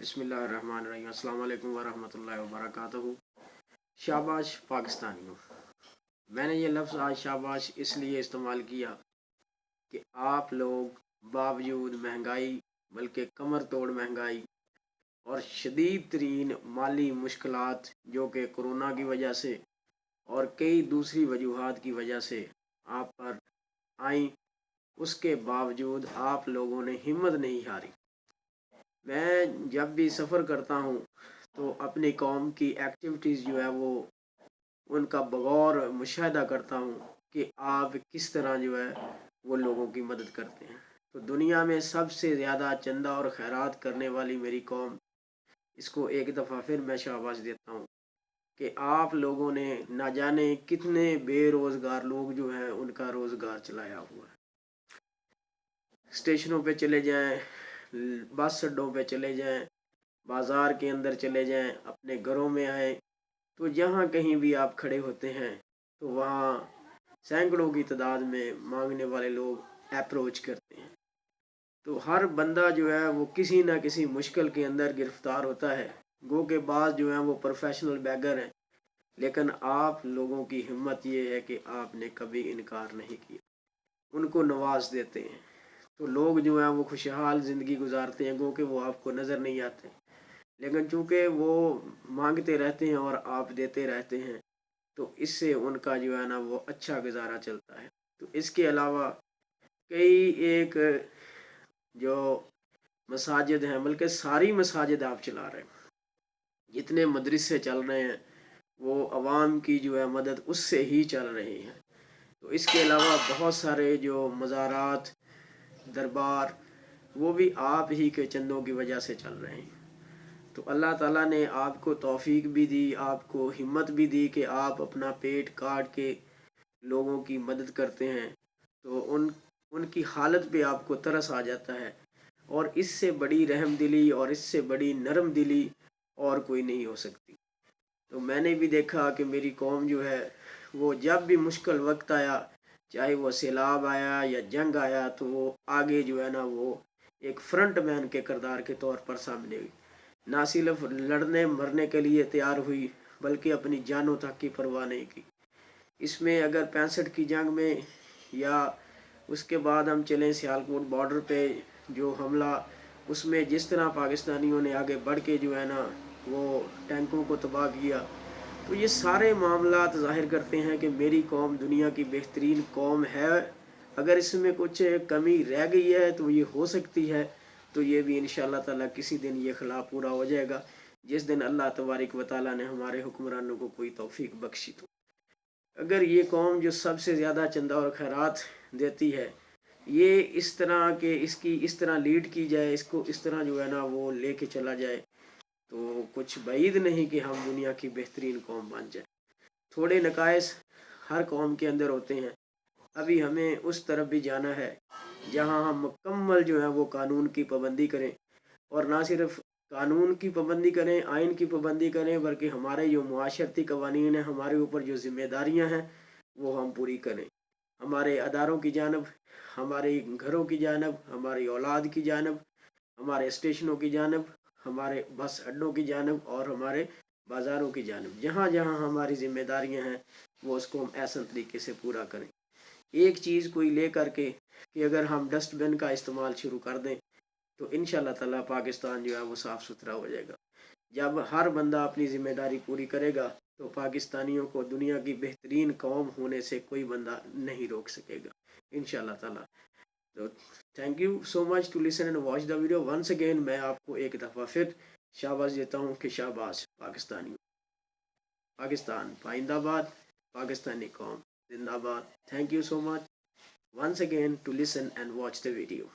بسم اللہ الرحمن الرحیم۔ السلام علیکم ورحمۃ اللہ وبرکاتہ۔ شاباش پاکستانیوں، میں نے یہ لفظ آج شاباش اس لیے استعمال کیا کہ آپ لوگ باوجود مہنگائی، بلکہ کمر توڑ مہنگائی اور شدید ترین مالی مشکلات جو کہ کرونا کی وجہ سے اور کئی دوسری وجوہات کی وجہ سے آپ پر آئیں، اس کے باوجود آپ لوگوں نے ہمت نہیں ہاری۔ میں جب بھی سفر کرتا ہوں تو اپنی قوم کی ایکٹیویٹیز جو ہے وہ ان کا بغور مشاہدہ کرتا ہوں کہ آپ کس طرح جو ہے وہ لوگوں کی مدد کرتے ہیں۔ تو دنیا میں سب سے زیادہ چندہ اور خیرات کرنے والی میری قوم، اس کو ایک دفعہ پھر میں شاباش دیتا ہوں کہ آپ لوگوں نے نہ جانے کتنے بے روزگار لوگ جو ہیں ان کا روزگار چلایا ہوا ہے۔ اسٹیشنوں پہ چلے جائیں، بس اڈوں پہ چلے جائیں، بازار کے اندر چلے جائیں، اپنے گھروں میں آئیں، تو جہاں کہیں بھی آپ کھڑے ہوتے ہیں تو وہاں سینکڑوں کی تعداد میں مانگنے والے لوگ اپروچ کرتے ہیں۔ تو ہر بندہ جو ہے وہ کسی نہ کسی مشکل کے اندر گرفتار ہوتا ہے۔ گو کے بعض جو ہیں وہ پروفیشنل بیگر ہیں، لیکن آپ لوگوں کی ہمت یہ ہے کہ آپ نے کبھی انکار نہیں کیا، ان کو نواز دیتے ہیں۔ تو لوگ جو ہیں وہ خوشحال زندگی گزارتے ہیں، گو کہ وہ آپ کو نظر نہیں آتے، لیکن چونکہ وہ مانگتے رہتے ہیں اور آپ دیتے رہتے ہیں تو اس سے ان کا جو ہے نا وہ اچھا گزارا چلتا ہے۔ تو اس کے علاوہ کئی ایک جو مساجد ہیں، بلکہ ساری مساجد آپ چلا رہے ہیں، جتنے مدرسے چل رہے ہیں وہ عوام کی جو ہے مدد اس سے ہی چل رہی ہیں۔ تو اس کے علاوہ بہت سارے جو مزارات، دربار، وہ بھی آپ ہی کے چندوں کی وجہ سے چل رہے ہیں۔ تو اللہ تعالیٰ نے آپ کو توفیق بھی دی، آپ کو ہمت بھی دی کہ آپ اپنا پیٹ کاٹ کے لوگوں کی مدد کرتے ہیں، تو ان کی حالت پہ آپ کو ترس آ جاتا ہے، اور اس سے بڑی رحم دلی اور اس سے بڑی نرم دلی اور کوئی نہیں ہو سکتی۔ تو میں نے بھی دیکھا کہ میری قوم جو ہے وہ جب بھی مشکل وقت آیا، چاہے وہ سیلاب آیا یا جنگ آیا، تو وہ آگے جو ہے نا وہ ایک فرنٹ مین کے کردار کے طور پر سامنے ہوئی، نہ صرف لڑنے مرنے کے لیے تیار ہوئی بلکہ اپنی جانوں تک کی پرواہ نہیں کی۔ اس میں اگر 65 کی جنگ میں یا اس کے بعد ہم چلیں سیالکوٹ بارڈر پہ جو حملہ، اس میں جس طرح پاکستانیوں نے آگے بڑھ کے جو ہے نا وہ ٹینکوں کو تباہ کیا، تو یہ سارے معاملات ظاہر کرتے ہیں کہ میری قوم دنیا کی بہترین قوم ہے۔ اگر اس میں کچھ کمی رہ گئی ہے تو یہ ہو سکتی ہے، تو یہ بھی انشاءاللہ تعالیٰ کسی دن یہ خلا پورا ہو جائے گا، جس دن اللہ تبارک و تعالیٰ نے ہمارے حکمرانوں کو کوئی توفیق بخشی۔ تو اگر یہ قوم جو سب سے زیادہ چندہ اور خیرات دیتی ہے، یہ اس طرح کہ اس کی اس طرح لیڈ کی جائے، اس کو اس طرح جو ہے نا وہ لے کے چلا جائے، تو کچھ بعید نہیں کہ ہم دنیا کی بہترین قوم بن جائے۔ تھوڑے نقائص ہر قوم کے اندر ہوتے ہیں، ابھی ہمیں اس طرف بھی جانا ہے جہاں ہم مکمل جو ہے وہ قانون کی پابندی کریں، اور نہ صرف قانون کی پابندی کریں، آئین کی پابندی کریں، بلکہ ہمارے جو معاشرتی قوانین ہیں، ہمارے اوپر جو ذمہ داریاں ہیں وہ ہم پوری کریں، ہمارے اداروں کی جانب، ہمارے گھروں کی جانب، ہماری اولاد کی جانب، ہمارے اسٹیشنوں کی جانب، ہمارے بس اڈوں کی جانب اور ہمارے بازاروں کی جانب، جہاں جہاں ہماری ذمہ داریاں ہیں وہ اس کو ہم احسن طریقے سے پورا کریں۔ ایک چیز کوئی لے کر کے کہ اگر ہم ڈسٹ بن کا استعمال شروع کر دیں تو انشاءاللہ تعالیٰ پاکستان جو ہے وہ صاف ستھرا ہو جائے گا۔ جب ہر بندہ اپنی ذمہ داری پوری کرے گا تو پاکستانیوں کو دنیا کی بہترین قوم ہونے سے کوئی بندہ نہیں روک سکے گا انشاءاللہ تعالیٰ۔ تو thank you so much to listen and watch the video once again. میں آپ کو ایک دفعہ پھر شاباش دیتا ہوں کہ شاباش پاکستانیوں، پاکستان پائندہ باد، پاکستانی قوم زندہ باد۔ Thank you so much once again to listen and watch the video.